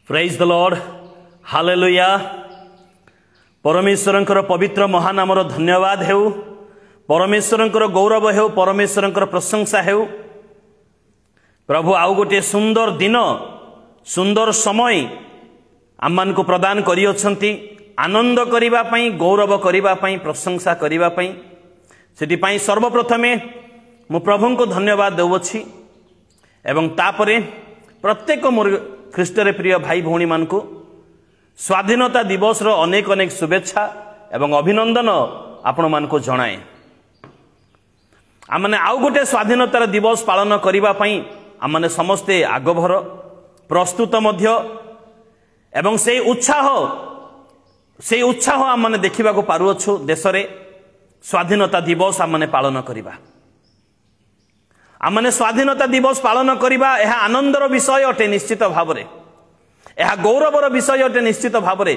Praise the lord hallelujah. परमेश्वरंकर पवित्र महानामर धन्यवाद हेउ, परमेश्वरंकर गौरव हेउ, परमेश्वरंकर प्रशंसा हेउ। प्रभु आउ गोटे सुंदर दिन सुंदर समय आम्मान को प्रदान करियछंती आनंद करिबा पई, गौरव करिबा पई, प्रशंसा करिबा पई। सेति पई सर्वप्रथमे मु प्रभु को धन्यवाद देउछि एवं तापरे प्रत्येक मोर ख्रीष्ट रे प्रिय भाई भौणी मान को स्वाधीनता दिवस रो अनेक अनेक शुभेच्छा एवं अभिनंदन आपण मान को जणाए। आमने आउ गोटे स्वाधीनता दिवस पालन करिबा पई आमने समस्ते आगभर प्रस्तुत मध्य एवं से उत्साह आमने देखिबा को पारुअछु। देश रे स्वाधीनता दिवस आमने पालन करिबा, आमने स्वाधीनता दिवस पालन करिबा यह आनंदर विषय अटे निश्चित भावरे, यह गौरवर विषय अटे निश्चित भावरे।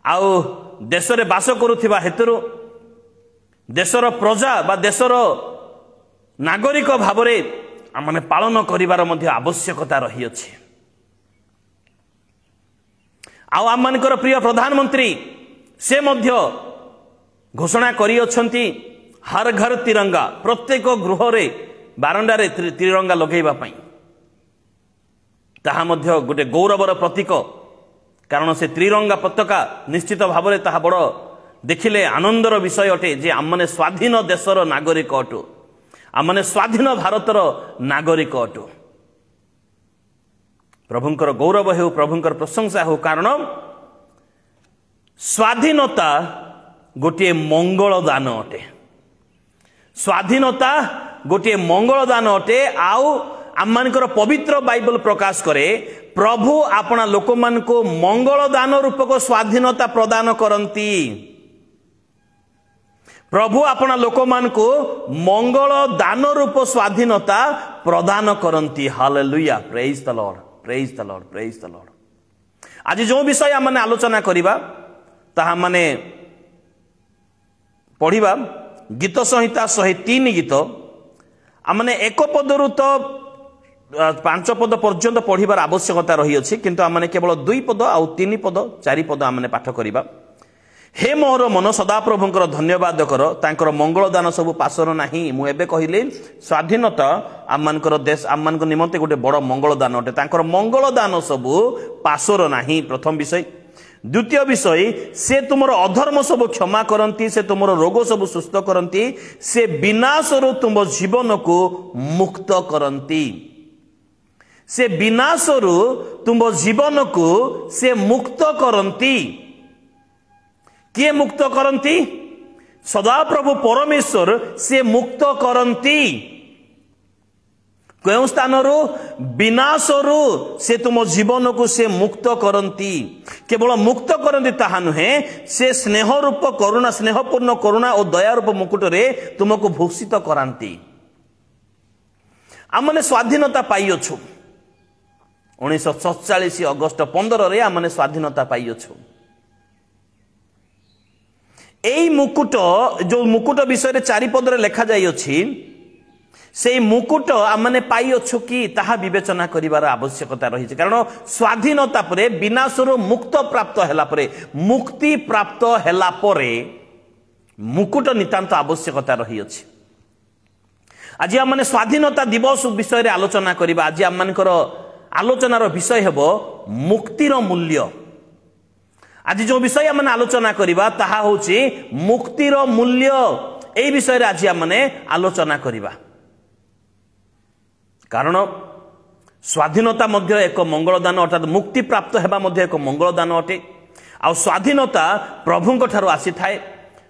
आउ देश रे बास करुथिबा हेतुरु देशर प्रजा बा देशर नागरिक भावरे आमने पालन करिबार मध्य आवश्यकता रही अछि। आउ आमनकर प्रिय प्रधानमंत्री से मध्य घोषणा करि अछंती हर घर तिरंगा, प्रत्येक गृह रे बारंडा रे तिरंगा लगेबा पई। ताहा मध्य गोटे गौरवर प्रतीक, कारण से त्रिरंगा पताका निश्चित भावरे ताहा बड़ देखिले आनंदर विषय अटे जे आमने स्वाधीन देशर नागरिक अटु, आमने स्वाधीन भारतर नागरिक अटु। प्रभुंकर गौरव हेउ, प्रभुंकर प्रशंसा हो, कारण स्वाधीनता गोटे मंगल दान अटे। स्वाधीनता गोटे मंगल दान अटे। आउ आममानकर पवित्र बाइबल प्रकाश करे प्रभु आपना लोक मान को मंगल दान रूपक स्वाधीनता प्रदान करंती। प्रभु आपना लोक मान को मंगल दान रूप स्वाधीनता प्रदान करंती। Hallelujah, praise the lord, praise the lord, praise the lord. आज जो विषय आमने आलोचना करिबा ताहा माने पढ़िबा गीत संहिता 103 गीत आमने एक पदरु तो 5 पद पर्यंत पढ़िबार आवश्यकता रही अछि, किंतु आमने केवल 2 पद आउ 3 पद 4 पद आमने पाठ करिबा। हे मोर मन सदा प्रभुंकर धन्यवाद कर, तांकर मंगल दान सब पासर नाही। मु एबे कहिले स्वाधीनता आममानकर देश आममानकर निमंते गोटे बड़ मंगल दान अटे, तांकर मंगल दान सब पासर नाही। प्रथम विषय। द्वितीय विषय, से तुमर अधर्म सब क्षमा करंती, से तुमर रोग सब सुस्थ करंती, से विनाशरु तुम जीवन को मुक्त करंती। से विनाशरु तुम जीवन को से मुक्त करंती। किए मुक्त करंती? सदा प्रभु परमेश्वर से मुक्त करंती। केउ स्थानरु? विनाशरु से तुम जीवन को से मुक्त करंती। केवल मुक्त करंती ताहा नुहे, से स्नेह रूप करुणा, स्नेहपूर्ण करुणा और दया रूप मुकुट रे तुमको भूषित करांती। आमने स्वाधीनता पाई अछु 1947 अगस्त 15 रे आमने स्वाधीनता पाई अछु। एई मुकुट, जो मुकुट विषय 4 पद रे लिखा जाई अछि, से मुकुट आमने पाई अछु कि ताहा विवेचना करिवार आवश्यकता रही छै। कारण स्वाधीनता परे विनाशरो मुक्त प्राप्त हैला परे, मुक्ति प्राप्त हैला परे मुकुट नितांत आवश्यकता रही अछि। आज आमने स्वाधीनता दिवस विषय रे आलोचना करिबा। आज आमनकर आलोचनार विषय हेबो मुक्तिर मूल्य। आज जो विषय आमने आलोचना करिबा ताहा होछि मुक्तिर मूल्य। एई विषय रे आज आमने आलोचना करिबा, कारण स्वाधीनता मध्य एक मंगल दान, अर्थात मुक्ति प्राप्त हेबा मध्य एक मंगल दान अटे। आ स्वाधीनता प्रभुंक ठारो आसी थाए।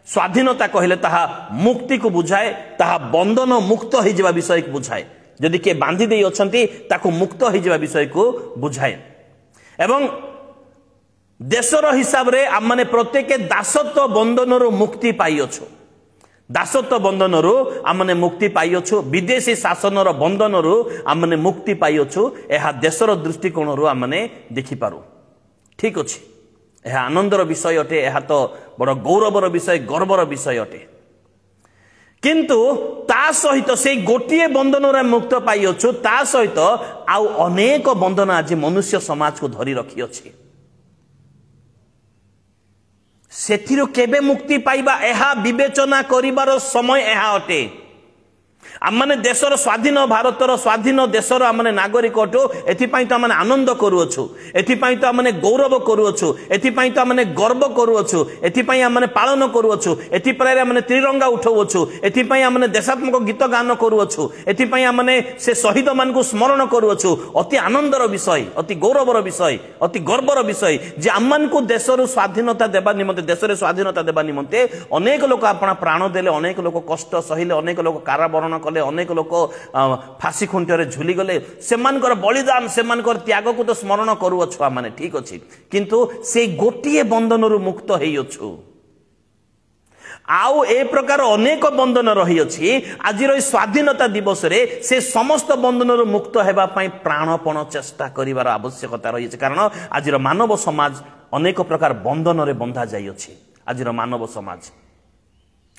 स्वाधीनता कहले ताहा मुक्ति को बुझाए, ताहा बंधन मुक्त हो जिबा विषय को बुझाए। यदि के बांधी देई अछंती ताको मुक्त हो जिबा विषय को बुझाए। एवं देशर हिसाब रे आमने प्रत्येक दासत्व बंधनरो मुक्ति पाई अछु। दासत्व बंधनरू आमने मुक्ति पाई अछु, विदेशी शासनर बंधनरू आमने मुक्ति पाई अछु। एहा देशर दृष्टिकोणरू आमने देखि पारू। ठीक अछि, एहा आनंदर विषय अटे, एहा तो बड़ गौरवर विषय, गर्वर विषय अटे। किंतु ता सहित से गोटे बंधन मुक्त पाई अच्छु ता सहित आउ अनेक बंधन आज मनुष्य समाज को धरी रखी अच्छी सेथिरो केबे मुक्ति पाइबा एहा विवेचना करिबार समय एहा अटे आमने देशर स्वाधीन भारतर स्वाधीन देशर आमने नागरिक अटो एथिपाई तो आमने आनंद करूअछु एथिपाई तो आमने गौरव करूअछु एथिपाई तो आमने गर्व करूअछु एथिपाई आमने पालन करूअछु एथिपाई आमने त्रिरंगा उठाउअछु एथिपाई आमने देशात्मक गीत गान करूअछु एथिपाई आमने से शहीद मान को स्मरण करूअछु अति आनंदर विषय अति गौरवर विषय अति गर्वर विषय जे आमन को देशर स्वाधीनता देबा निमंते देशरे स्वाधीनता देबा निमंते अनेक लोक आपण प्राण देले अनेक लोक कष्ट सहिले अनेक लोक कारावरण कले अनेक लोक फांसी खुंटे झुली गले सेमानकर बलिदान सेमानकर त्याग को तो स्मरण करूअछु माने ठीक अछि किंतु से गोटिए बंधन रु मुक्त हेइ अछु आउ ए प्रकार अनेक बंधन रही अछि आज स्वाधीनता दिवस रे से समस्त बंधन रु मुक्त हेबा पई प्राणपण चेष्टा करिवार आवश्यकता रही अछि कारण आज मानव समाज अनेक प्रकार बंधन रे बंधा जाई अछि आज मानव समाज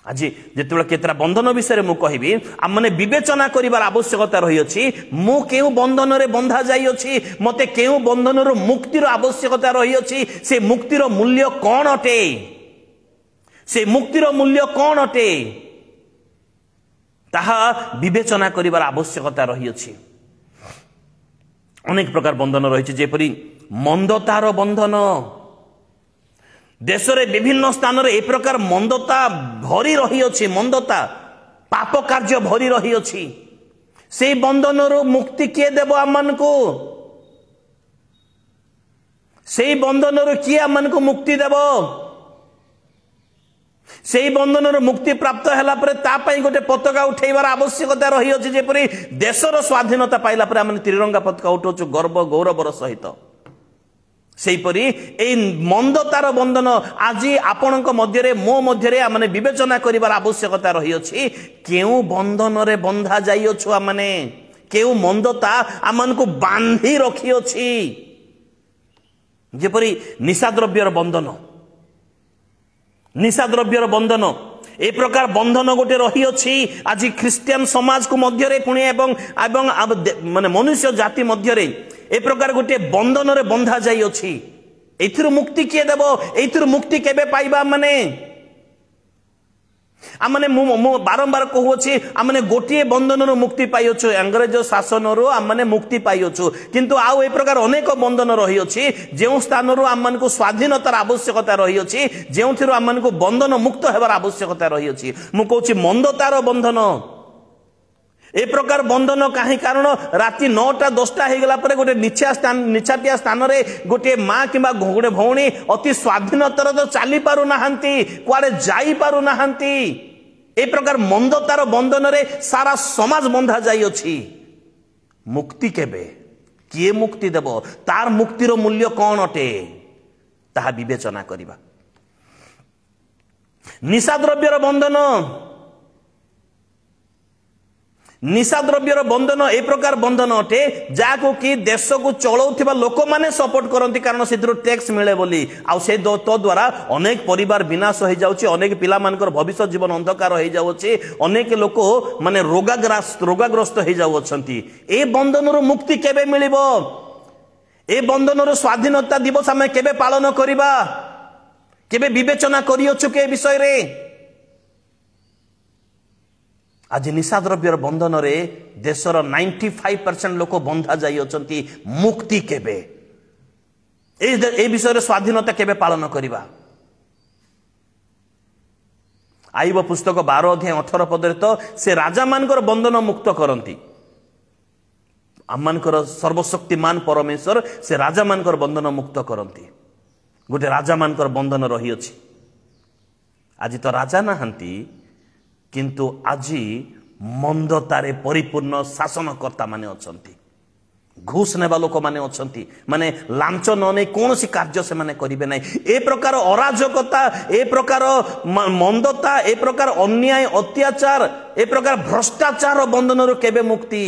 आज जिते केतरा बंधन विषय मु कहबी आमने विवेचना करिवार आवश्यकता रही अछि मु केउ बंधन रे बंधा जाई अछि मते केउ बंधन रो मुक्तिर आवश्यकता रही अछि से मुक्तिर मूल्य कोन अटे से मुक्तिर मूल्य कोन अटे ताहा विवेचना करिवार आवश्यकता रही अछि अनेक प्रकार बंधन रही अछि जेपरि मंदतार बंधन देश रे विभिन्न स्थान रे ए प्रकार मंदता भरी रही अछि मंदता पाप कार्य भरी रही अछि से बंधन रो मुक्ति किए देबो आमन को से बंधन रो किए आमन को मुक्ति देबो से बंधन रो मुक्ति प्राप्त हला परे ता पई गोटे पताका उठेबार आवश्यकता रही अछि जेपरि देशर स्वाधीनता पाइला परे आमन त्रिरंगा पताका उठौछु गर्व गौरवर सहित सेहीपरि ए मंदतार बंधन आज आपणक मध्य मो मध्य आमने विवेचना करिवार आवश्यकता रही अछि केउ बंधन रे बंधा जाई अछु आमने केउ मंदता आमन को बांधी रखी अछि जेपरि निशाद्रव्यर बंधन ए प्रकार बंधन गोटे रही अछि आज ख्रिस्टियन समाज को मध्य रे पुणी एवं माने मनुष्य जाति मध्य रे ए प्रकार गोटे बंधन रे बंधा जाई अछि एथिर मुक्ति किए देबो एथिर मुक्ति केबे पाइबा माने आमने मु बारंबार कहउछि आमने गोटिए बंधन रो मुक्ति पाइयोछु अंग्रेज शासन रो आमने मुक्ति पाइयोछु किंतु आउ ए प्रकार अनेक बंधन रही अछि जेउ स्थान रो आमन को स्वाधीनतार आवश्यकता रही अछि जेउथिर आमन को बंधन मुक्त हेबार आवश्यकता रही अछि मु कहउछि मंदतार बंधन ए प्रकार बंधन काहे कारण राति 9टा 10टा हे गला परे गोटे निछाटिया स्थान रे गोटे मां किबा गोटे भौणी अति स्वाधीनतार तो चली पारु नाहंती कुआडे जाई पारु नाहंती ए प्रकार मंदतार बंधन रे सारा समाज बंधा जाई अछि मुक्ति केबे किए मुक्ति देबो तार मुक्तिर मूल्य कोन अटे ताहा विवेचना करिबा निशाद्रव्यर निशाद्रव्यर बंधन ए प्रकार बंधन अटे जाको कि देश को चलाउथिबा लोक माने सपोर्ट करंती कारण सेथिरो टैक्स मिले बोली आ से तो द्वारा अनेक परिवार विनाश हो जाउची अनेक पिला मानकर भविष्य जीवन अंधकार हो जाउची अनेक लोक माने रोगाग्रस्त हो जाउछंती ए बंधन रो मुक्ति केबे मिलिबो ए बंधन रो स्वाधीनता दिवस हमें केबे पालन करिबा केबे विवेचना करियोछु के विषय रे आज निशाद्रव्यर बंधन रे देशर 95% लोक बंधा जाई अछंती मुक्ति केबे ए विषय रे स्वाधीनता केबे पालन करिबा आईब पुस्तक 12 अध्याय 18 पद रे तो से राजा मानकर बंधन मुक्त करंती आमनकर सर्वशक्तिमान परमेश्वर से राजा मानकर बंधन मुक्त करंती गोटे राजा मानकर बंधन रही अछि आज तो राजा नाहंती किंतु आज मंदतारे परिपूर्ण शासनकर्ता माने अछंती घूस नेबा लोक माने अछंती माने लांच नने कौन सी कार्य से माने करिवे नै ए प्रकार अराजकता ए प्रकार मंदता ए प्रकार अन्याय अत्याचार ए प्रकार भ्रष्टाचार बंधन रो केबे मुक्ति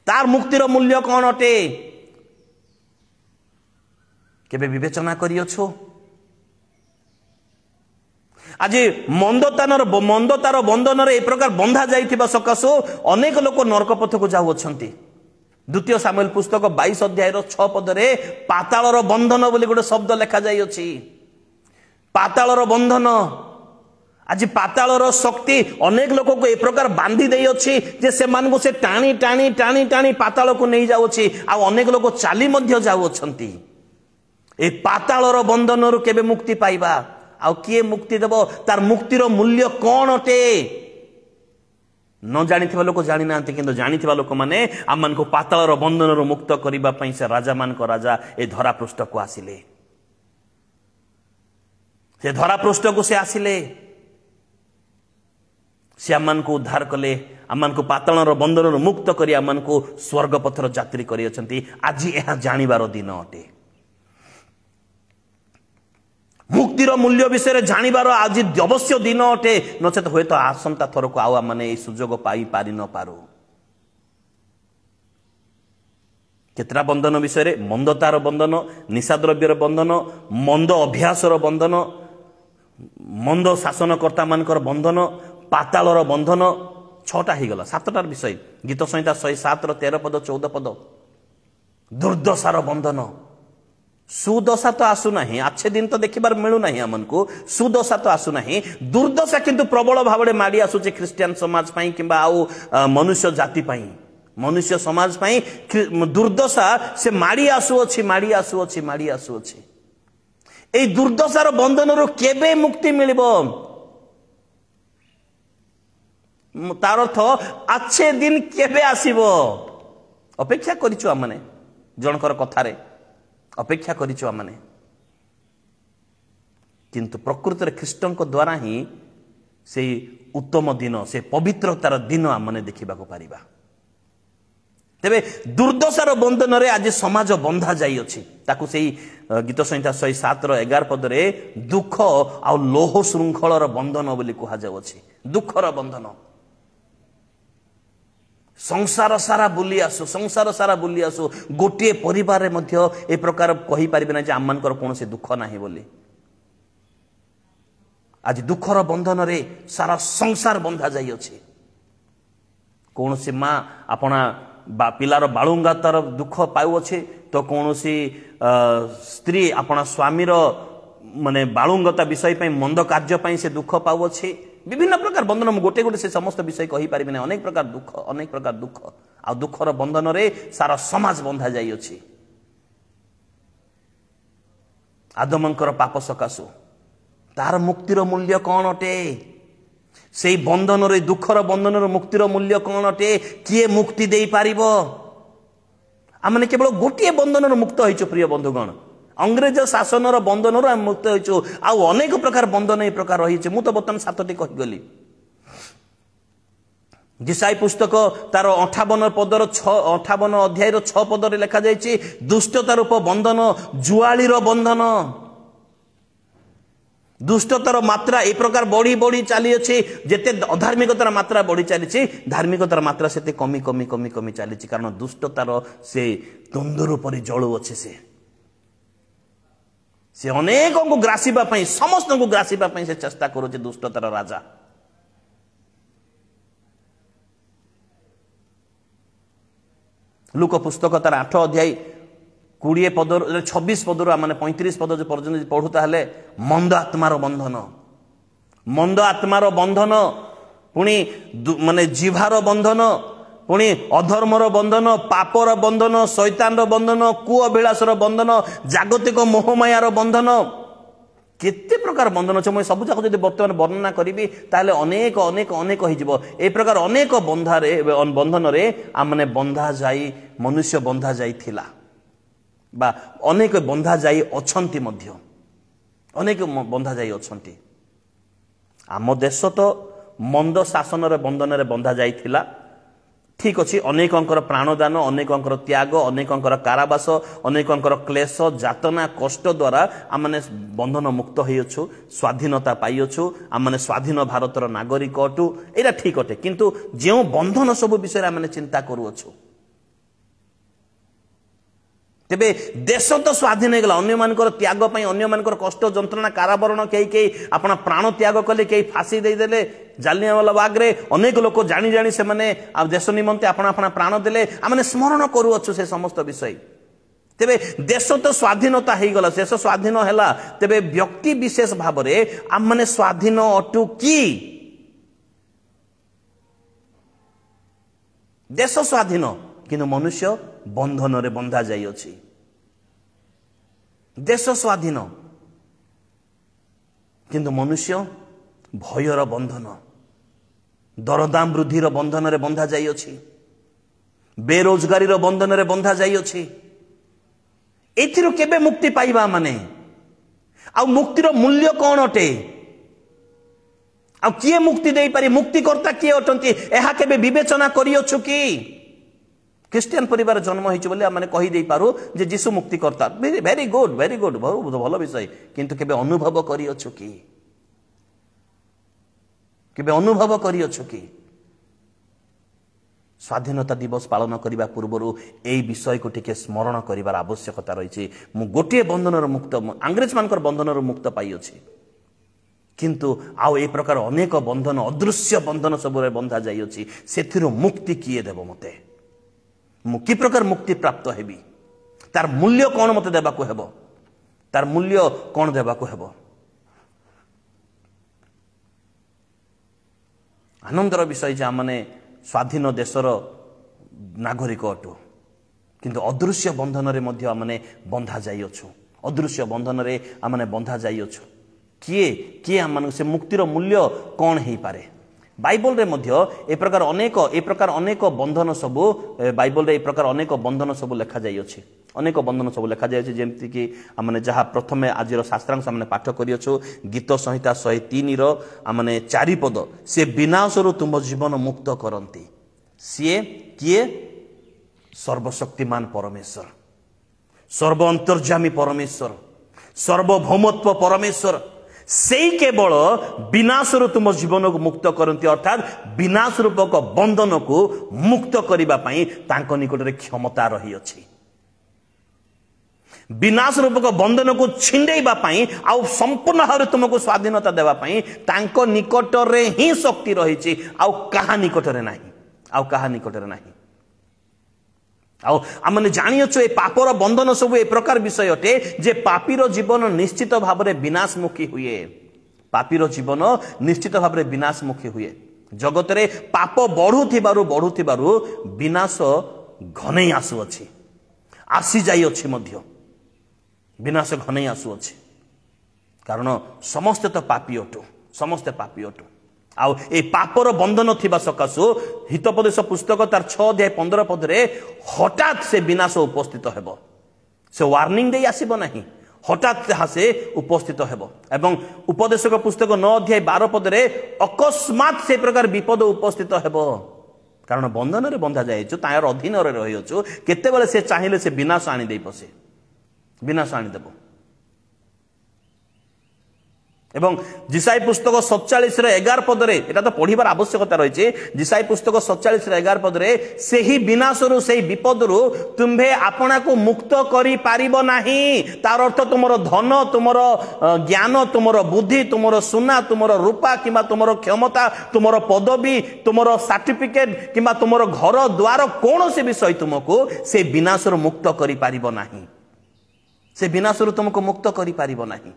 तार मुक्तिर मूल्य कोन अटे केबे विवेचना करियोछो आज मंदतार बंधन ए प्रकार बंधा जाइथिबा सकाशु अनेक लोक नरक पथ को जाउछंती। द्वितीय सामुएल पुस्तक 22 अध्याय 6 पदरे पातालर बंधन बोली गोटे शब्द लिखा जाई अछि। पातालर बंधन आज पातालर शक्ति अनेक लोक को ए प्रकार बांधी देई अछि जे से मान को से टाणी टाणी टाणी टाणी पाताल को नहीं जाउ अछि आ अनेक लोक चाली मध्य जाउ अछंती। ए पातालर बंधन रु केबे मुक्ति पाइबा आ किए मुक्ति देव तार मुक्तिर मूल्य कौन अटे न जानिथिबा लोक जानि नांती किंतु जानिथिबा लोक माने आमान को पातालर बंधन रु मुक्त करिबा पई से राजा मान को राजा ए धरा पृष्ठ को आसिले। से धरा पृष्ठ को से आसिले से आमान को उद्धार कले आमान को पातालर बंधन रु मुक्त करी आमान को स्वर्ग पथर यात्री करी अछंती। आज यह जानिबार दिन अटे। मुक्तिर मूल्य विषय जानिबार आज अवश्य दिन अटे नचेत हुए तो आसंता थर को आउ माने सुजोग पाई पारि न पारू। केतरा बंधन विषय मंदतार बंधन निशाद्रव्यर बंधन मंद अभ्यासर बंधन मंद शासनकर्ता मानकर बंधन पातालर बंधन 6टा ही गला 7टार विषय गीत संहिता 107 13 पद 14 पद। दुर्दशार बंधन सुदशा तो आसु नहीं अच्छे दिन तो देखिबार मिलू नहीं हमन को सुदशा तो आसु नहीं दुर्दशा किंतु प्रबल भाव माड़ी आसुचे ख्रिस्टियन समाज पाई किंबा आउ मनुष्य जाति पाई मनुष्य समाज पाई दुर्दशा से माड़ी आसु अछि माड़ी आसु अछि माड़ी आसु अछि। ए दुर्दशार बंधन रो केबे मुक्ति मिलिबो तार अर्थ अच्छे दिन केबे आसीबो अपेक्षा करिछु हमने जनकर कथारे अपेक्षा करिछु आमने किंतु प्रकृत रे ख्रीष्टन को द्वारा ही से उत्तम दिन से पवित्रतार दिन आमने देखिबा को पारिबा। तेबे दुर्दशार बंधन रे आज समाज बंधा जाई अछि ताकू सेही गीत संहिता 107 11 पद रे दुख आ लोह श्रृंखलर बंधन बोली कहा जाउ अछि। दुखर बंधन संसार सारा बुली आसु गोटे परिवार रे मध्य ए प्रकार कहि परिबे ना जे आमानकर कोनोसी दुख नाही बोली। आज दुखर बंधन रे सारा संसार बंधा जाई अछि। कोनोसी मां अपना पिलार बाळुंगा तार दुख पाउ अछि तो कोनोसी स्त्री अपना स्वामीर माने बाळुंगता विषय पई मंद कार्य पई से दुख पाउ अछि। विभिन्न प्रकार बंधन गोटे गोटे से समस्त विषय कहि पारिबे ना अनेक प्रकार दुख आ दुखर बंधन रे सारा समाज बंधा जाई अछि। आदमंकर पाप सकाशु तार मुक्तिर मूल्य कौन अटे से बंधन रे दुखर बंधन रे मुक्तिर मूल्य कौन अटे किए मुक्ति दे पारिबो आमने केवल गोटे बंधन रे मुक्त होइछु प्रिय बंधुगण अंग्रेज शासन बंधन आम मुक्त होइछु आ अनेक प्रकार बंधन ए प्रकार रही मु तो बर्तमान 7टी कहीगली। जिसाई पुस्तक तार 58 पदर 58 अध्याय 6 पदर लिखा जाइछि दुष्टता रूप बंधन जुआलीर बंधन दुष्टतार मात्रा ए प्रकार बढ़ी बढ़ी चली अछि जेते अधार्मिकतार मात्रा बढ़ी चली धार्मिकतार मात्रा सेते कमी कमी कमी कमी चली कारण दुष्टतार से तंदुर पर जळु अछि से अनेक को ग्रासीबा पई समस्त को ग्रासीबा पई से चेष्टा करूचे दुष्टतार राजा। लूक पुस्तक तार 8 अध्याय 20 पदर 26 पदर माने 35 पद जो पर्यंत पढ़ुता हेले मंद आत्मार बंधन पुणी माने जीवार बंधन पुणी अधर्मर बंधन पापर बंधन शैतानर बंधन कुअभिलाषर बंधन जागतिक मोहमायार बंधन केते प्रकार बंधन अच्छे मुझे सब जाक बर्तमान वर्णना करी ताले अनेक अनेक अनेक हो ए प्रकार अनेक बंधन रे आमने बंधा जाई मनुष्य बंधा जाई थिला बा अनेक बंधा जाई अछंती मध्य अनेक बंधा जाई अछंती। आम देश तो मंद शासन रे बंधन रे बंधा जाई थिला ठीक अच्छे अनेकंकर प्राणदान अनेकंकर त्याग अनेकंकर कारावास अनेकंकर क्लेश जातना कष्ट द्वारा आमने बंधन मुक्त होइछु स्वाधीनता पाइछु आमने स्वाधीन भारतर नागरिक अटु एटा ठीक अटे किंतु जो बंधन सब विषय आमने चिंता करूछु तेबे देश तो स्वाधीन हो गला अन्य मानकर त्याग पई अन्य मानकर कष्ट जंत्रणा कारावरण कई अपना प्राण त्याग कले कई फांसी दे देले जालियानवाला बाग रे अनेक लोक जानी जानी से माने देश निमंते अपना अपना प्राण देले आमने स्मरण करू अछु से समस्त विषय तेबे देश तो स्वाधीनता हो गला देश स्वाधीन हैला तेबे व्यक्ति विशेष भाव रे आम माने स्वाधीन अटु की देश स्वाधीन किंतु मनुष्य बंधन रे बंधा जाई अछि देश स्वाधीन किंतु मनुष्य भयर बंधन दरदाम वृद्धि बंधन रे बंधा जाई अछि बेरोजगारी बंधन रे बंधा जाई अछि एथिरो केबे मुक्ति पाइबा माने आ मुक्तिर मूल्य कौन अटे आ किए मुक्ति दे पारि मुक्तिकर्ता किए अटंती एहा केबे विवेचना करियछु कि क्रिस्टियन परिवार जन्म होइछ बोले माने कहि दे पारु जे यीशु मुक्तिकर्ता वेरी गुड बहुत भल विषय किंतु केबे अनुभव करियछु कि केबे अनुभव करियछु कि स्वाधीनता दिवस पालन करने पूर्वर यही विषय को टिके स्मरण करिवार आवश्यकता रही मु गोटे बंधन मुक्त अंग्रेज मानकर बंधन मुक्त पाई अछि किंतु आउ ए प्रकार अनेक बंधन अदृश्य बंधन सब बंधा जाई अछि सेथिरो मुक्ति किए देबो मते मु कि प्रकार मुक्ति प्राप्त हेबी तार मूल्य कौन मते देबाको हेबो तार मूल्य कौन देबाको हेबो आनंदर विषय जे आमने स्वाधीन देशर नागरिक अटु किंतु अदृश्य बंधन रे मध्य आमने बंधा जाई अछु अदृश्य बंधन रे आमने बंधा जाई अछु किए किए आम से मुक्तिर मूल्य कौन हो पारे बाइबल रे मध्य ए प्रकार अनेक बंधन सबु बाइबल रे ए प्रकार अनेक बंधन सबु लेखा जाई अछि अनेक बंधन सबु लेखा जाई अछि जेमति कि आमने जहा प्रथमे आजिर शास्त्रांश आमने पाठ करियछु गीत संहिता 103 रो आमने 4 पद से विनाशरु तुम जीवन मुक्त करंती सिए किए सर्वशक्तिमान परमेश्वर सर्व अंतर्यामी परमेश्वर सर्वभौमत्व परमेश्वर से केवल विनाश तुम जीवन को मुक्त करती अर्थात विनाश रूपक बंधन को मुक्त करने निकट में क्षमता रही अछि विनाश रूपक बंधन को छिंडेबा आउ संपूर्ण भाव तुमको स्वाधीनता देवाई तांको निकट रे ही शक्ति रही आउ कहा निकट रे नहीं आउ कहा निकट रे नहीं आमने जानियो ए पापर बंधन सब ए प्रकार विषय अटे जे पापीर जीवन निश्चित भाव में विनाशमुखी हुए पापीर जीवन निश्चित भाव में विनाशमुखी हुए जगत रे पाप बढ़ुथिबारु विनाश घनै आसुअछि आसी जाई अछि मध्य विनाश घनै आसुअछि कारण समस्ते तो पापी अटु समस्ते पापी अटु आउ ए पापर बंधन थिबा सकाशु हितोपदेश पुस्तक तार 6 अध्याय 15 पद रे हठात से विनाश उपस्थित हेबो से वार्निंग दे आसीबो नाही हठात से उपस्थित हेबो एवं उपदेशक पुस्तक 9 अध्याय 12 पद रे अकस्मात से प्रकार विपद उपस्थित हेबो कारण बंधन रे बंधा जायछु तार अधीन रे रहियछु केते बेले से चाहिले से विनाश आनी देई पसे विनाश आनी देबो एवं जिसाई पुस्तक 47 रे 11 पद रे एटा तो पढ़िबार आवश्यकता रही जिसाई पुस्तक 47 रे 11 पद रे सेही विनाशरु सेही विपदरु तुम्भे आपना को मुक्त करी पारिबो नाही तार अर्थ तुमरो धन तुमरो ज्ञान तुमरो बुद्धि तुमरो सुना तुमरो रूपा किबा तुमरो क्षमता तुमरो पदवी तुमरो सर्टिफिकेट किबा तुमरो घर द्वार कोन से विषय तुमको से विनाशरु मुक्त करी पारिबो नाही से विनाशरु तुमको मुक्त करी पारिबो नाही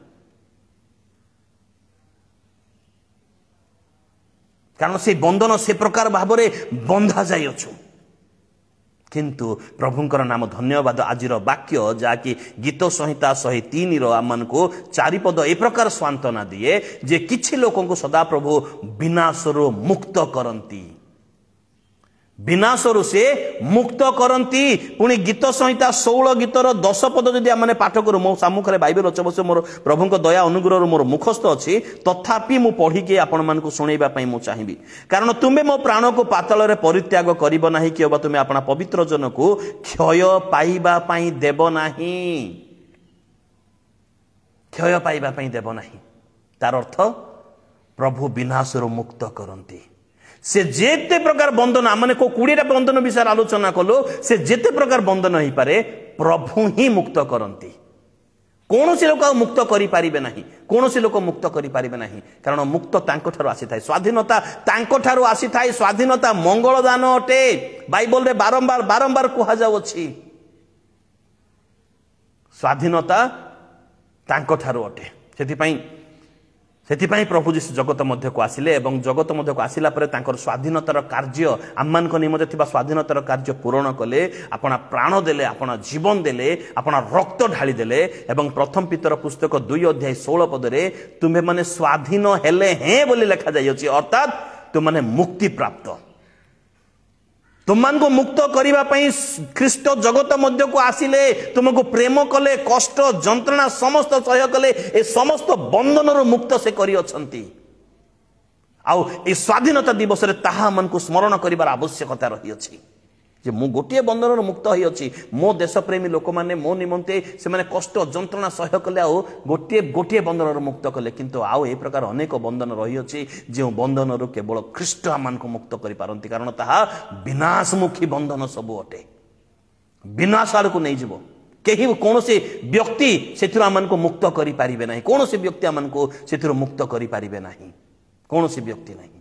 कारण से बंधन से प्रकार भाव में बंधा जाई अछु किंतु प्रभुंकर नाम धन्यवाद आजिर वाक्य जाकि गीत संहिता 103 रो आमन को 4 पद ए प्रकार सांत्वना दिए जे किछि लोकों को सदा प्रभु विनाशरो मुक्त करंती विनाशरु से मुक्त करंती पुणी गीत संहिता 16 गीतर 10 पद जदि आमने पाठ करू मो सम्मुखरे बाइबल अछि अवश्य मोर प्रभुंक दया अनुग्रह मोर मुखस्थ अछि तथापि मु पढ़ी के आपण मानकु सुनेबा पई मु चाहिबी कारण तुमे मो प्राण को पातल रे परित्याग करिबो नाही कि बा तुमे आपण पवित्र जन को क्षय पाइबा पई देबो नाही क्षय पाइबा पई देबो नाही तार अर्थ प्रभु विनाशरु मुक्त करंती से जेते प्रकार बंधन आमने को 20 बंधन विषय आलोचना कलो से जेते प्रकार बंधन हो पारे प्रभु ही मुक्त करती। कौन सी लोक मुक्त करि पारिबे नाही, कौन सी लोक मुक्त करि पारिबे नाही, कारण मुक्त तांको ठारो आसी थाए, स्वाधीनता तांको ठारो आसी थाए। स्वाधीनता मंगलदान अटे। बाइबल रे बारंबार बारंबार कहा जाउ अछि, स्वाधीनता तांको ठारो अटे। सेथिपाई प्रभु जीशु जगत मध्य को आसिले एवं जगत मध्य को आसिला परे तांकर स्वाधीनतार कार्य आम्मान को निमते थिबा स्वाधीनतार कार्य पूर्ण कले, अपना प्राण देले, अपना जीवन देले, अपना रक्त ढाली देले। एवं प्रथम पीतर पुस्तक 2 अध्याय 16 पदरे तुम्हे माने स्वाधीन हेले हैं बोली लिखा जाय अछि, अर्थात तुम माने मुक्ति प्राप्त। तुमको मुक्त करिबा पई ख्रीष्ट जगत मध्य को आसिले, तुमको प्रेम कले, कष्ट जंत्रणा समस्त सह्य कले, ए समस्त बंधन मुक्त से करि अछंती। आउ ए स्वाधीनता दिवस रे ताहा मन को स्मरण करिबार आवश्यकता रही अछि जे मु गोटे बंधन मुक्त होई अछि। मो देश प्रेमी लोक माने मो निमंते से माने कष्ट जंत्रणा सह्य कले, आउ गोटे गोटे बंधन मुक्त कले, किंतु आउ ए प्रकार अनेक बंधन रही अछि जे बंधन केवल ख्रीष्ट आमान को मुक्त करि पारंती, कारण ताहा विनाशमुखी बंधन सब अटे। विनाश आड़ को नहीं जीवो केही, कौन से व्यक्ति सेथिरो आमान को मुक्त करि पारिबे नाही, कौन से व्यक्ति आमान को सेथिरो मुक्त करि पारिबे नाही, कौन से व्यक्ति नहीं।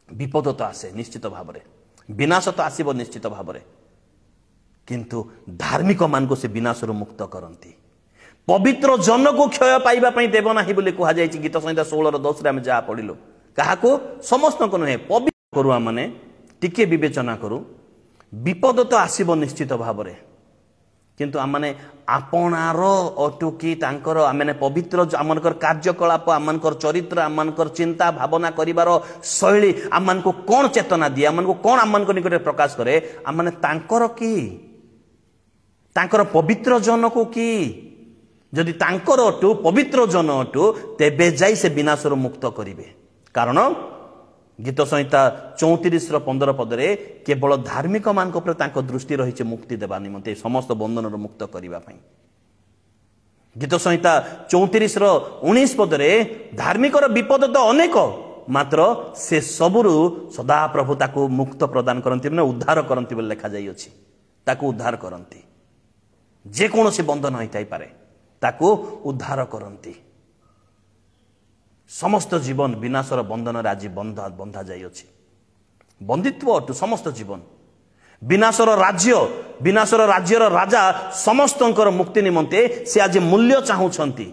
विपद तो आसे निश्चित भाव में, विनाश तो आसीब निश्चित भाव में, किंतु धार्मिक मान को से विनाश मुक्त करती। पवित्र जन को क्षय पाइबा पई देव नाही बोली कहा जाय छि। गीत संहिता 16:10 रे हम जा पढिलो, काहाको समस्त को नुहे, पवित्र करू माने टिके विवेचना करू। विपद तो आसीब निश्चित भाव में, किंतु आमने आपणार अटुकी तांकर आमने पवित्र आमनकर कार्यकलाप, आमनकर चरित्र, आमनकर चिंता भावना करिवार शैली आमन को कौन चेतना दिए, आमन को कौन आमन को निकट प्रकाश करे, आमने तांकर की तांकर पवित्र जन को की जदि तांकर अटु पवित्र जन अटु तेबे जाई से विनाश मुक्त करिवे। कारण गीत संहिता 34:15 पदरे केवल धार्मिक मान को तांको दृष्टि रही मुक्ति देवा निमंते, समस्त बंधन मुक्त करने। गीत संहिता 34:19 पदरे धार्मिक विपद तो अनेक, मात्र से सबुरु सदा प्रभु ताको मुक्त प्रदान करती, माने उद्धार करती बोली लिखा जाई अछि। ताको उद्धार करती, जे कोनोसी बंधन होई पारे ताको उद्धार करती। समस्त जीवन विनाशर बंधन आज बंधा जाइए। बंदित्व अटु समस्त जीवन विनाशर राज्यर राजा समस्त मुक्ति निमंते से आज मूल्य चाहूंती।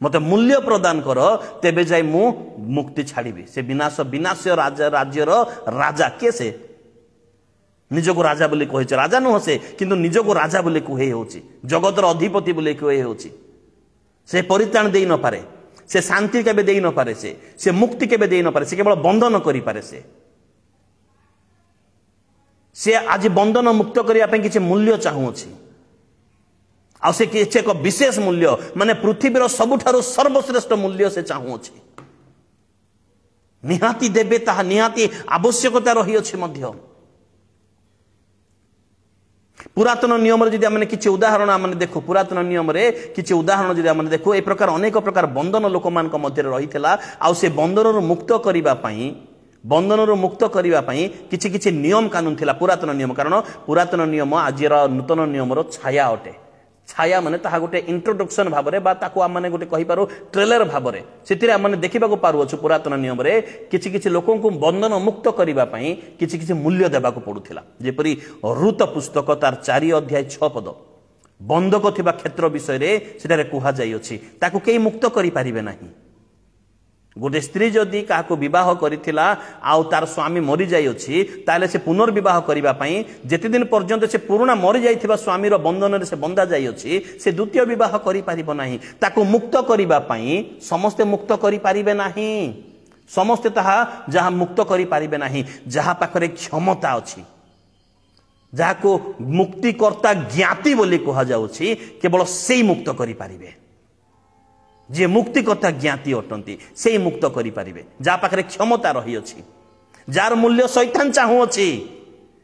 मते मूल्य प्रदान कर, तेबे जाई मु मुक्ति छाड़बी। से विनाश राज्यर राजा के से निज को राजा बोली कहे, राजा नुह से, किंतु निज को राजा बोली कहे होची, जगतर अधिपति बोली कहे होची। से परित्राण दे न पारे, से शांति केबे दे न पारे, से मुक्ति केबे दे न पारे, से केवल बंधन करि पारे। से आज बंधन मुक्त करिया पे किछि मूल्य चाहूछि, आ से किछि एक विशेष मूल्य, माने पृथ्वीर सबुठारो सर्वश्रेष्ठ मूल्य से चाहूछि। निहाती देबे, ताहा निहाती आवश्यकता रही अछि मध्य। पुरातन नियम रे जदि आमने किछि उदाहरण आमने देखु, पुरातन नियम रे किछि उदाहरण जदि आमने देखु, ए प्रकार अनेक प्रकार बंधन लोक मान को मध्य रहितला। आ से बंधन मुक्त करिबा पई, बंधन मुक्त करिबा पई किछि किछि नियम कानून थिला, पुरातन नियम। कारण पुरातन नियम आजिर नूतन नियम रो छाया अटे। छाया माने ताहा गोटे इंट्रोडक्शन भाव रे, बा ताको आमने गोटे कहि पारो ट्रेलर भाव रे, सेतिरे आमने देखिबा को पारु छु। पुरातन नियम रे किछि किछि लोकन को बंधन मुक्त करिबा पई किछि किछि मूल्य देबा को पडुथिला। जेपरि ऋत पुस्तक तार 4 अध्याय 6 पद, बंधक थिबा क्षेत्र विषय रे सेटारे कुहा जाई अछि, ताको केही मुक्त करि पारिबे नाही। गोटे स्त्री जदि काको विवाह करिथिला आउ तार स्वामी मरि जाई अछि, ताले से पुनर्विवाह करिबा पई जेते दिन पर्यंत से पुराना मरि जाइथिबा स्वामी रो बंधन रे से बंधा जाई अछि, से द्वितीय विवाह करि पारिबो नाही। ताको मुक्त करिबा पई समस्त मुक्त करि पारिबे नाही। समस्त ताहा जहा मुक्त करि पारिबे नाही, जहा पाखरे क्षमता अछि, जाको मुक्तिकर्ता ज्ञाति बोली कहा जाउछि, केवल सेही मुक्त करि पारिबे। जे मुक्तिकर्ता ज्ञाति अटंती से ही मुक्त करि पारिबे। जा पाखरे क्षमता रही अछि, जार मूल्य शैतान चाहू अछि,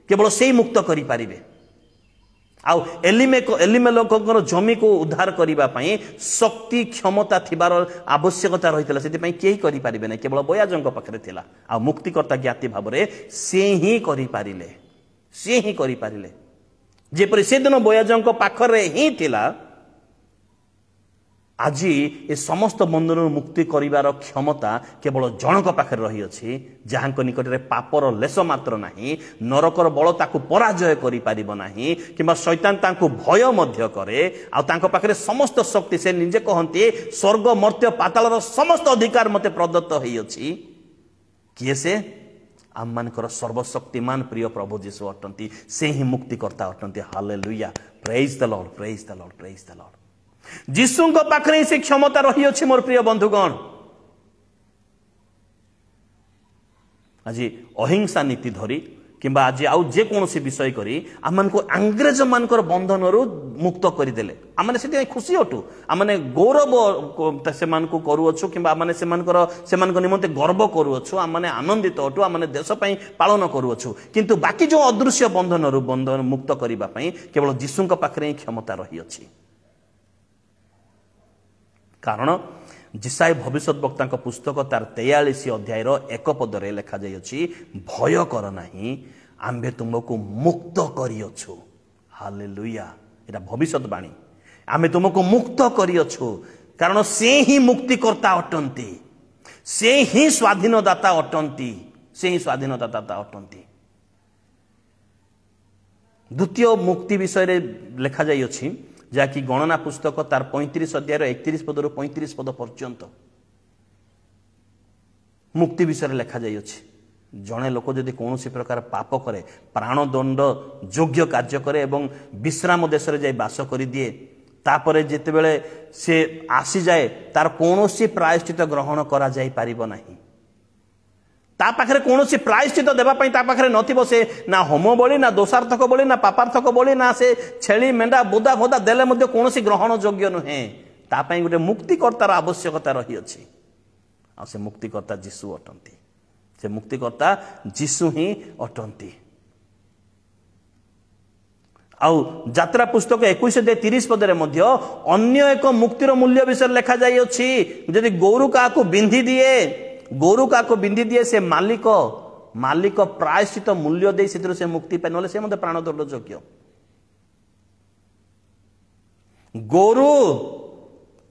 केवल से ही मुक्त करि पारिबे। आउ एलिमेलकर जमी को उद्धार करिबा पई शक्ति क्षमता थिबार आवश्यकता रहितला, सेति पई केही करि पारिबे नै, केवल बयाजंक पाखरे थिला। आ मुक्तिकर्ता ज्ञाति भाबरे से ही करि पारिले, से ही करि पारिले। जेपरि से दिन बोयाजଙ୍କ पाखरे ही थिला आज ए समस्त बंधन मुक्ति करिवार क्षमता केवल जनक पाखरे रही अछि जहांक निकटरे पापर लेस मात्र नाही नरकर बल ताकू पराजय करि पारिबो नाही किबा शैतान तांकू भय मध्य करे आ तांको पाखरे समस्त शक्ति से निजे कहंती स्वर्ग मर्त्य पातालर समस्त अधिकार मते प्रदत्त होई अछि किए से आम मानकर सर्वशक्तिमान प्रिय प्रभु जीशु अटंती से ही मुक्तिकर्ता अटंती hallelujah praise the lord praise the lord praise the lord Jishu को पाखरे से क्षमता रही अछि मोर प्रिय बंधुगण आज अहिंसा नीति धरी किंबा आज आउ जे कोनोसी विषय करी आमन को अंग्रेज मानकर बंधन रु मुक्त करि देले आमने सेति खुशी अटु आमने गौरव से मान को करू अछु किंबा आमने से मानकर निमंते गर्व करू अछु आमने आनंदित अटु आमने देश पई पालन करू अछु किंतु बाकी जो अदृश्य बंधन रु बंधन मुक्त करिबा पई केवल जीशु को पाखरे क्षमता रही अछि कारण जिसाई भविष्यत वक्ता पुस्तक तार 43 अध्याय 1 पदरे लिखा जाय अछि भय कर नाही आम्भे तुमको मुक्त करियछु हालेलुया एटा भविष्यतवाणी आम्भे तुमको मुक्त करियछु कारण से ही मुक्तिकर्ता अटंती से ही स्वाधीनदाता अटंती से ही स्वाधीनदाता अटंती द्वितीय मुक्ति विषय रे लिखा जाय अछि जहाँकि गणना पुस्तक तार 35 अध्याय 31 पद 35 पद पर्यंत मुक्ति विषय लिखा जाय जड़े लोक जदि कौन प्रकार पाप करे प्राणदंड योग्य कार्य करे एवं विश्राम देश रे जाय बास करि दिए तापरे जेतेबेले से आसी जाए तार कौन प्रायश्चित ग्रहण करा जाय पारिबो नाही ता पाखरे कौन प्रायश्चित देवा ता पाखरे नथिबो से ना होम बलि ना दोषार्थक बलि ना पापार्थक बलि ना से छेली मेंढा बोदा फोदा देले मध्य कौन ग्रहण योग्य नुहे ता पई गोटे मुक्तिकर्तार आवश्यकता रही अछि आ से मुक्तिकर्ता जीशु अटंती से मुक्तिकर्ता जीशु ही अटंती आउ यात्रा पुस्तक 21:30 पदरे मध्य अन्य एक मुक्तिर मूल्य विषय लिखा जाय अछि यदि गोरु काको बिंधी दिए गोरु काको बिंदी दिए से मालिक प्रायश्चित मूल्य दे से मुक्ति पाए नले से मते प्राणदंड योग्य गोरु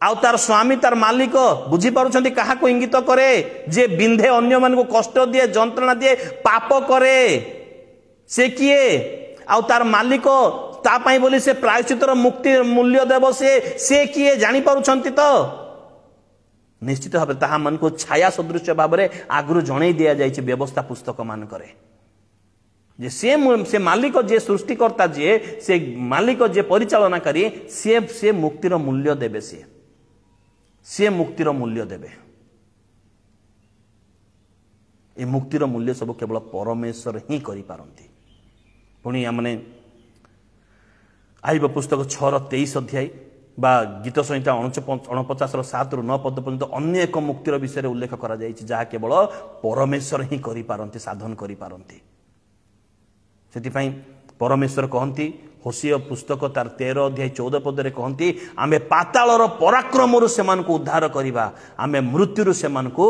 आउ तार स्वामी तार मालिक बुझी पारुछंती काहा को इंगित करे जे बिंधे अन्य मान को कष्ट दिए जंत्रणा दिए पाप करे से किए आउ तार मालिक ता पाई बोली से प्रायश्चितर मुक्ति मूल्य देव से किए जानी पारुछंती तो निश्चित भाव ताहा मन को छाया सदृश भाव में आगु जन दिया जाए व्यवस्था पुस्तक मान जे से मालिक जे सृष्टिकर्ता जे से मालिक जे परिचालनाकारी से मुक्तिर मूल्य देवे से मुक्तिर मूल्य देवे ए मुक्तिर मूल्य सब केवल परमेश्वर ही करि पारंती पुणी आमने आईब पुस्तक 6:23 अध्याय बा गीत संहिता 49:7-9 पद पर्यंत अन्य एक मुक्तिर विषय उल्लेख करा जायछि जहा केवल परमेश्वर ही करि पारंती साधन करि पारंती सेति पई परमेश्वर कहंती होसिया पुस्तक तार 13:14 पदरे कहंती आमे पातालर पराक्रमरु सेमान को उद्धार करिबा आमे मृत्युरु सेमान को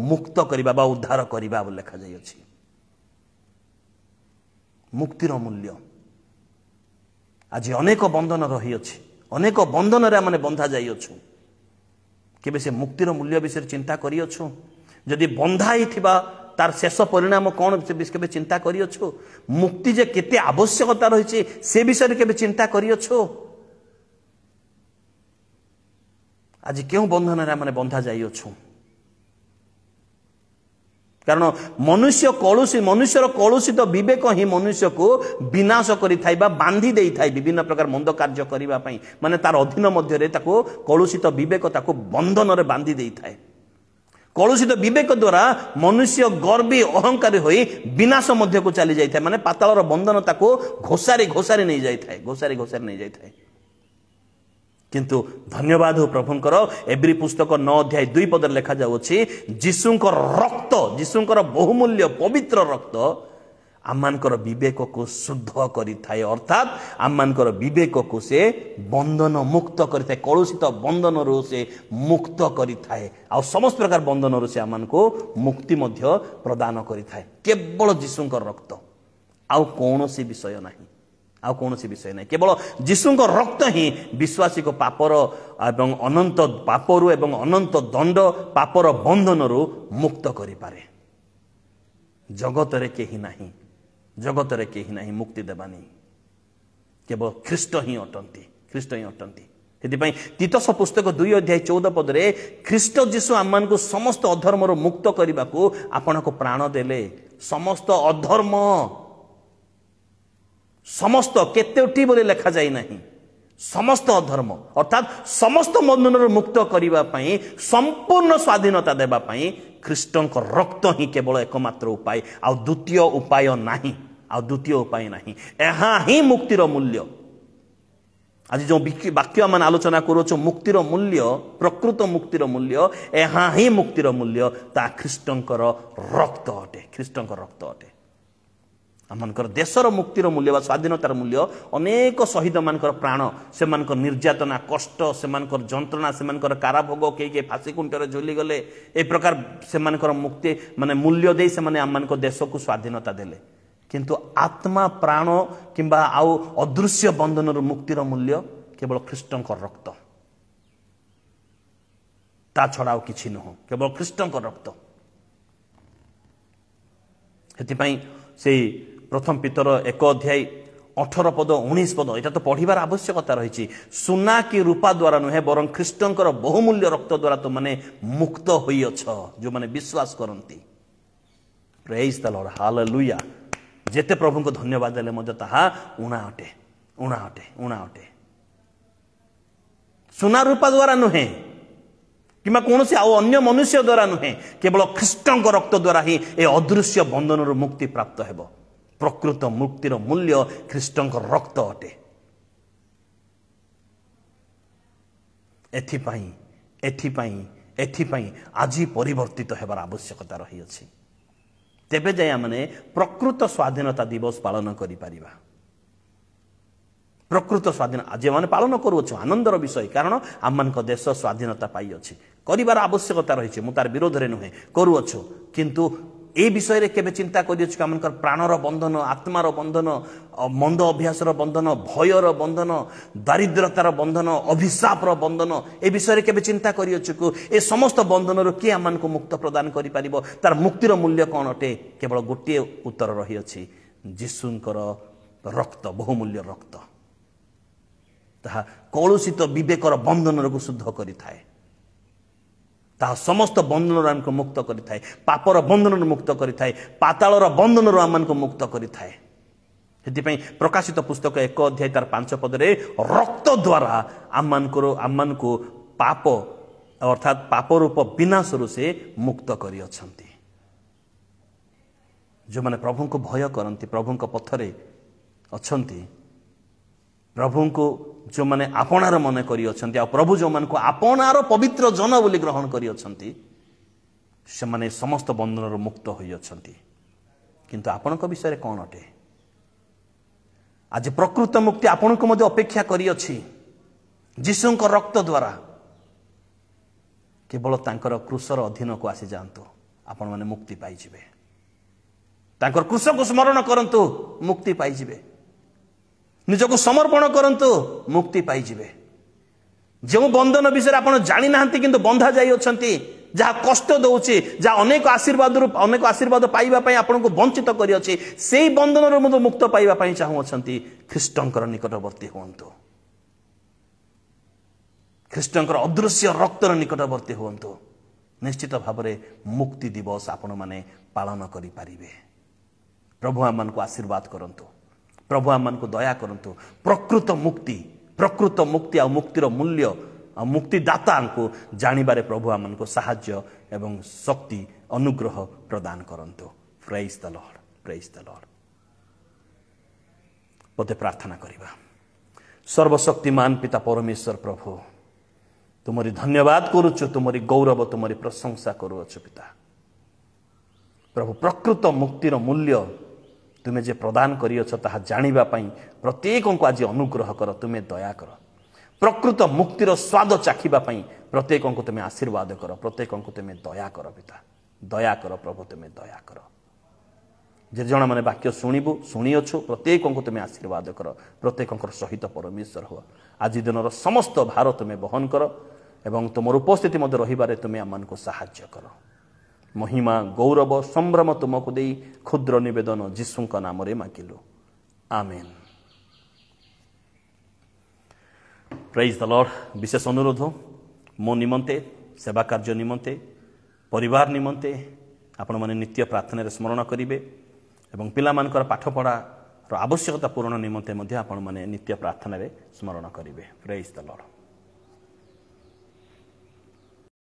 मुक्त करिबा बा उद्धार करिबा बोली लिखा जायछि मुक्तिर मूल्य आज अनेक बंधन रही अछि अनेक बंधन रे माने बंधा जाई अछु केबे से मुक्तिर मूल्य विषय चिंता करी अछु जदि बंधाई थिबा तार शेष परिणाम कौन केबे चिंता करी अछु मुक्ति जे केते आवश्यकता रही से विषय केबे चिंता करी अछु आज क्यों बंधन रे माने बंधा जाई अछु कारण मनुष्यर कलुषित विवेक ही मनुष्य को विनाश करिथाय बा बांधी देई थाय विभिन्न प्रकार मंद कार्य करिबा पई माने तार अधीन मध्य रे ताको कलुषित विवेक ताको बंधन रे बांधी देई थाय कलुषित विवेक द्वारा मनुष्य गर्वी अहंकारी होई विनाश मध्य को चली जाई थाय माने पातालर बंधन ताको घोसारी नहीं जाई थाय घोसारी नहीं जाई थाय किंतु धन्यवाद हो प्रभुंकर एब्री पुस्तक 9:2 पद लिखा जाउछि जीशुंकर रक्त जीशुंकर बहुमूल्य पवित्र रक्त आमानकर विवेक को शुद्ध करि थाए अर्थात आमानकर विवेक को से बंधन मुक्त करि थाए कलुषित बंधन रो से मुक्त करि थाए आ समस्त प्रकार बंधन रो से आमान को मुक्ति मध्य प्रदान करि थाए केवल जीशुंकर रक्त आउ कोनोसी विषय नाही ଆଉ କୌଣସି ବିଷୟ ନାହିଁ। କେବଳ ଯୀଶୁଙ୍କ ରକ୍ତ ହିଁ ବିଶ୍ୱାସୀକୁ ପାପର ଏବଂ ଅନନ୍ତ ପାପରୁ ଏବଂ ଅନନ୍ତ ଦଣ୍ଡ ପାପର ବନ୍ଧନରୁ ମୁକ୍ତ କରିପାରେ। ଜଗତରେ କେହି ନାହିଁ, ଜଗତରେ କେହି ନାହିଁ ମୁକ୍ତି ଦେବାନି, କେବଳ ଖ୍ରୀଷ୍ଟ ହିଁ ଅଟନ୍ତି, ଖ୍ରୀଷ୍ଟ ହିଁ ଅଟନ୍ତି। ସେଥିପାଇଁ ତିତସ ପୁସ୍ତକ 2:14 ଖ୍ରୀଷ୍ଟ ଯୀଶୁ ଆମମାନଙ୍କୁ ସମସ୍ତ ଅଧର୍ମରୁ ମୁକ୍ତ କରିବାକୁ ଆପଣଙ୍କୁ ପ୍ରାଣ ଦେଲେ। ସମସ୍ତ ଅଧର୍ମ, ସମସ୍ତ କେତୋଟି ବୋଲି ଲେଖାଯାଇ ନାହିଁ, ସମସ୍ତ ଅଧର୍ମ ଅର୍ଥାତ୍ ସମସ୍ତ ବନ୍ଧନରୁ ମୁକ୍ତ କରିବା ପାଇଁ, ସମ୍ପୂର୍ଣ୍ଣ ସ୍ୱାଧୀନତା ଦେବା ପାଇଁ ଖ୍ରୀଷ୍ଟଙ୍କ ରକ୍ତ ହିଁ କେବଳ ଏକମାତ୍ର ଉପାୟ, ଆଉ ଦ୍ୱିତୀୟ ଉପାୟ ନାହିଁ, ଆଉ ଦ୍ୱିତୀୟ ଉପାୟ ନାହିଁ। ଏହା ହିଁ ମୁକ୍ତିର ମୂଲ୍ୟ। ଆଜି ଯେଉଁ ବାକ୍ୟ ଆମେ ଆଲୋଚନା କରୁଛୁ ମୁକ୍ତିର ମୂଲ୍ୟ, ପ୍ରକୃତ ମୁକ୍ତିର ମୂଲ୍ୟ, ଏହା ହିଁ ମୁକ୍ତିର ମୂଲ୍ୟ, ତା ଖ୍ରୀଷ୍ଟଙ୍କର ରକ୍ତ ଅଟେ, ଖ୍ରୀଷ୍ଟଙ୍କ ରକ୍ତ ଅଟେ। ଆମମାନଙ୍କର ଦେଶର ମୁକ୍ତିର ମୂଲ୍ୟ ବା ସ୍ୱାଧୀନତାର ମୂଲ୍ୟ ଅନେକ ଶହୀଦ ମାନଙ୍କର ପ୍ରାଣ, ସେମାନଙ୍କର ନିର୍ଯାତନା, କଷ୍ଟ, ସେମାନଙ୍କର ଯନ୍ତ୍ରଣା, ସେମାନଙ୍କର କାରାଭୋଗ, କେହି କେହି ଫାଶୀ କୁଣ୍ଠରେ ଝୁଲିଗଲେ, ଏ ପ୍ରକାର ସେମାନଙ୍କର ମୁକ୍ତି ମାନେ ମୂଲ୍ୟ ଦେଇ ସେମାନେ ଆମମାନଙ୍କ ଦେଶକୁ ସ୍ୱାଧୀନତା ଦେଲେ। କିନ୍ତୁ ଆତ୍ମା, ପ୍ରାଣ କିମ୍ବା ଆଉ ଅଦୃଶ୍ୟ ବନ୍ଧନରୁ ମୁକ୍ତିର ମୂଲ୍ୟ କେବଳ ଖ୍ରୀଷ୍ଟଙ୍କ ରକ୍ତ, ତା ଛଡ଼ା ଆଉ କିଛି ନୁହଁ, କେବଳ ଖ୍ରୀଷ୍ଟଙ୍କ ରକ୍ତ। ସେଥିପାଇଁ ସେଇ ପ୍ରଥମ ପିତର 1:18-19 ଏଇଟା ତ ପଢ଼ିବାର ଆବଶ୍ୟକତା ରହିଛି। ସୁନା କି ରୂପା ଦ୍ୱାରା ନୁହେଁ, ବରଂ ଖ୍ରୀଷ୍ଟଙ୍କର ବହୁମୂଲ୍ୟ ରକ୍ତ ଦ୍ୱାରା ତୁମମାନେ ମୁକ୍ତ ହୋଇଅଛ, ଯେଉଁମାନେ ବିଶ୍ୱାସ କରନ୍ତି। ପ୍ରେଜ୍ ଦ ଲର୍ଡ, ହାଲେଲୁୟା। ଯେତେ ପ୍ରଭୁଙ୍କୁ ଧନ୍ୟବାଦ ଦେଲେ ମଧ୍ୟ ତାହା ଉଣା ଅଟେ, ଉଣା ଅଟେ, ଉଣା ଅଟେ। ସୁନା ରୂପା ଦ୍ୱାରା ନୁହେଁ କିମ୍ବା କୌଣସି ଆଉ ଅନ୍ୟ ମନୁଷ୍ୟ ଦ୍ୱାରା ନୁହେଁ, କେବଳ ଖ୍ରୀଷ୍ଟଙ୍କ ରକ୍ତ ଦ୍ୱାରା ହିଁ ଏ ଅଦୃଶ୍ୟ ବନ୍ଧନରୁ ମୁକ୍ତି ପ୍ରାପ୍ତ ହେବ। ପ୍ରକୃତ ମୁକ୍ତିର ମୂଲ୍ୟ ଖ୍ରୀଷ୍ଟଙ୍କ ରକ୍ତ ଅଟେ। ଏଥିପାଇଁ ଏଥିପାଇଁ ଏଥିପାଇଁ ଆଜି ପରିବର୍ତ୍ତିତ ହେବାର ଆବଶ୍ୟକତା ରହିଅଛି। ତେବେ ଯାଇ ଆମେ ପ୍ରକୃତ ସ୍ୱାଧୀନତା ଦିବସ ପାଳନ କରିପାରିବା। ପ୍ରକୃତ ସ୍ୱାଧୀନତା ଆଜି ଆମେ ପାଳନ କରୁଅଛୁ, ଆନନ୍ଦର ବିଷୟ, କାରଣ ଆମମାନଙ୍କ ଦେଶ ସ୍ୱାଧୀନତା ପାଇଅଛି। କରିବାର ଆବଶ୍ୟକତା ରହିଛି, ମୁଁ ତାର ବିରୋଧରେ ନୁହେଁ, କରୁଅଛୁ। କିନ୍ତୁ এই বিষয়ে কেবে চিন্তা করিছু কি আমার প্রাণর বন্ধন, আত্মার বন্ধন, মন্দ অভ্যাসর বন্ধন, ভয়র বন্ধন, দারিদ্রতার বন্ধন, অভিশাপর বন্ধন, এই বিষয়ে কেবে চিন্তা করিছু কি এ সমস্ত বন্ধনর কি আমাকে মুক্ত প্রদান করে পারিব? তার মুক্তির মূল্য কোন অটে? কেবল গোটিয়ে উত্তর রহিଅছি, যিশুঙ্কর রক্ত, বহুমূল্য রক্ত। তাহা কলুষিত বিবেকর বন্ধনরକୁ শুদ্ধ କରିଥାଏ। ତାହା ସମସ୍ତ ବନ୍ଧନରୁ ଆମକୁ ମୁକ୍ତ କରିଥାଏ, ପାପର ବନ୍ଧନରୁ ମୁକ୍ତ କରିଥାଏ, ପାତାଳର ବନ୍ଧନରୁ ଆମମାନଙ୍କୁ ମୁକ୍ତ କରିଥାଏ। ସେଥିପାଇଁ ପ୍ରକାଶିତ ପୁସ୍ତକ 1:5 ରକ୍ତ ଦ୍ୱାରା ଆମମାନଙ୍କୁ ପାପ ଅର୍ଥାତ୍ ପାପ ରୂପ ବିନାଶରୁ ସେ ମୁକ୍ତ କରିଅଛନ୍ତି। ଯେଉଁମାନେ ପ୍ରଭୁଙ୍କୁ ଭୟ କରନ୍ତି, ପ୍ରଭୁଙ୍କ ପଥରେ ଅଛନ୍ତି, ପ୍ରଭୁଙ୍କୁ ଯେଉଁମାନେ ଆପଣାର ମନେ କରିଅଛନ୍ତି, ଆଉ ପ୍ରଭୁ ଯେଉଁମାନଙ୍କୁ ଆପଣାର ପବିତ୍ର ଜନ ବୋଲି ଗ୍ରହଣ କରିଅଛନ୍ତି, ସେମାନେ ସମସ୍ତ ବନ୍ଧନରୁ ମୁକ୍ତ ହୋଇଅଛନ୍ତି। କିନ୍ତୁ ଆପଣଙ୍କ ବିଷୟରେ କ'ଣ ଅଟେ? ଆଜି ପ୍ରକୃତ ମୁକ୍ତି ଆପଣଙ୍କୁ ମଧ୍ୟ ଅପେକ୍ଷା କରିଅଛି। ଯୀଶୁଙ୍କ ରକ୍ତ ଦ୍ୱାରା କେବଳ ତାଙ୍କର କ୍ରୁଶର ଅଧୀନକୁ ଆସିଯାଆନ୍ତୁ, ଆପଣମାନେ ମୁକ୍ତି ପାଇଯିବେ। ତାଙ୍କର କ୍ରୁଶକୁ ସ୍ମରଣ କରନ୍ତୁ, ମୁକ୍ତି ପାଇଯିବେ। ନିଜକୁ ସମର୍ପଣ କରନ୍ତୁ, ମୁକ୍ତି ପାଇଯିବେ। ଯେଉଁ ବନ୍ଧନ ବିଷୟରେ ଆପଣ ଜାଣିନାହାନ୍ତି କିନ୍ତୁ ବନ୍ଧା ଯାଇଅଛନ୍ତି, ଯାହା କଷ୍ଟ ଦେଉଛି, ଯାହା ଅନେକ ଆଶୀର୍ବାଦ ପାଇବା ପାଇଁ ଆପଣଙ୍କୁ ବଞ୍ଚିତ କରିଅଛି, ସେହି ବନ୍ଧନରୁ ମଧ୍ୟ ମୁକ୍ତ ପାଇବା ପାଇଁ ଚାହୁଁଅଛନ୍ତି, ଖ୍ରୀଷ୍ଟଙ୍କର ନିକଟବର୍ତ୍ତୀ ହୁଅନ୍ତୁ। ଖ୍ରୀଷ୍ଟଙ୍କର ଅଦୃଶ୍ୟ ରକ୍ତର ନିକଟବର୍ତ୍ତୀ ହୁଅନ୍ତୁ। ନିଶ୍ଚିତ ଭାବରେ ମୁକ୍ତି ଦିବସ ଆପଣମାନେ ପାଳନ କରିପାରିବେ। ପ୍ରଭୁ ଆମମାନଙ୍କୁ ଆଶୀର୍ବାଦ କରନ୍ତୁ, ପ୍ରଭୁ ଆମମାନଙ୍କୁ ଦୟା କରନ୍ତୁ। ପ୍ରକୃତ ମୁକ୍ତି ଆଉ ମୁକ୍ତିର ମୂଲ୍ୟ ଆଉ ମୁକ୍ତିଦାତାଙ୍କୁ ଜାଣିବାରେ ପ୍ରଭୁ ଆମମାନଙ୍କୁ ସାହାଯ୍ୟ ଏବଂ ଶକ୍ତି ଅନୁଗ୍ରହ ପ୍ରଦାନ କରନ୍ତୁ। ପ୍ରେଜ୍ ଦ ଲର୍ଡ, ପ୍ରେଜ୍ ଦ ଲର୍ଡ। ବୋଧେ ପ୍ରାର୍ଥନା କରିବା। ସର୍ବଶକ୍ତିମାନ ପିତା ପରମେଶ୍ୱର ପ୍ରଭୁ, ତୁମରି ଧନ୍ୟବାଦ କରୁଛୁ, ତୁମରି ଗୌରବ, ତୁମରି ପ୍ରଶଂସା କରୁଅଛୁ ପିତା। ପ୍ରଭୁ ପ୍ରକୃତ ମୁକ୍ତିର ମୂଲ୍ୟ ତୁମେ ଯେ ପ୍ରଦାନ କରିଅଛ ତାହା ଜାଣିବା ପାଇଁ ପ୍ରତ୍ୟେକଙ୍କୁ ଆଜି ଅନୁଗ୍ରହ କର, ତୁମେ ଦୟା କର। ପ୍ରକୃତ ମୁକ୍ତିର ସ୍ୱାଦ ଚାଖିବା ପାଇଁ ପ୍ରତ୍ୟେକଙ୍କୁ ତୁମେ ଆଶୀର୍ବାଦ କର, ପ୍ରତ୍ୟେକଙ୍କୁ ତୁମେ ଦୟା କର ପିତା, ଦୟା କର ପ୍ରଭୁ, ତୁମେ ଦୟା କର। जे जन मैंने वाक्य शुणु शुणिअछु प्रत्येक तुम आशीर्वाद कर प्रत्येक सहित परमेश्वर हो आज दिन समस्त भार तुम्हें बहन कर एवं तुम उपस्थिति मध्य रही तुम्हें आम को साहाय्य कर महिमा गौरव संभ्रम तुमको दे क्षुद्र निवेदन जीशु नाम मागिलु आमेन। Praise the lord. विशेष अनुरोध मो निमंते सेवा कार्य निमंते परिवार निमंते आपण माने नित्य प्रार्थना स्मरण करेंगे एवं पिला मानकर पाठपढ़ा आवश्यकता पूरण निमंते आपण माने नित्य प्रार्थना स्मरण करेंगे। Praise the Lord.